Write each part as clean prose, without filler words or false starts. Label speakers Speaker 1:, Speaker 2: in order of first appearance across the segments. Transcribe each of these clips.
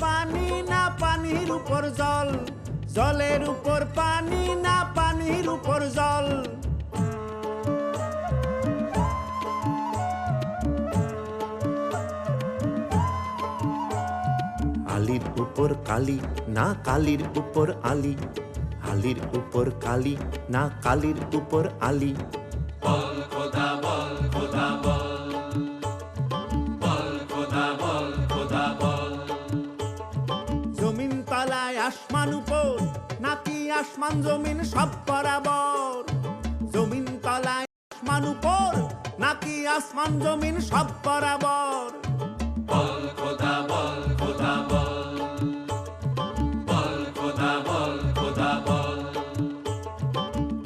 Speaker 1: পানি না পানির উপর জল, জলের উপর পানি না পানির উপর জল। আলির উপর কালি না কালির উপর আলি, আলির উপর কালি না কালির উপর আলি।
Speaker 2: বল খোদা বল খোদা বল, বল খোদা বল খোদা বল।
Speaker 1: জমিন তলায় আসমান উপর নাকি আসমান জমিন সব বরাবর? জমিন তলায় আসমান উপর নাকি আসমান জমিন সব বরাবর?
Speaker 2: বল খোদা বল খোদা বল, বল খোদা বল খোদা বল।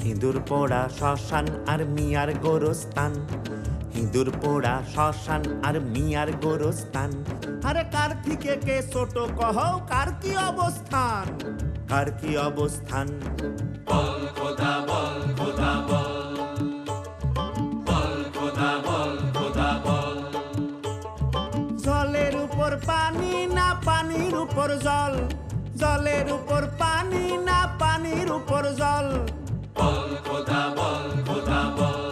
Speaker 1: হিঁদুর পোড়া শ্মশান আর মিয়ার গোরস্থান, হিঁদুর পোড়া শ্মশান আর মিয়ার গোরস্থান। আরে কার থেকে কে ছোট কহ, কার কি অবস্থান, কার কি অবস্থান?
Speaker 2: বল খোদা বল খোদা বল, বল খোদা বল খোদা বল।
Speaker 1: জলের উপর পানি না পানির উপর জল, জলের উপর পানি না পানির উপর জল।
Speaker 2: বল খোদা বল খোদা বল।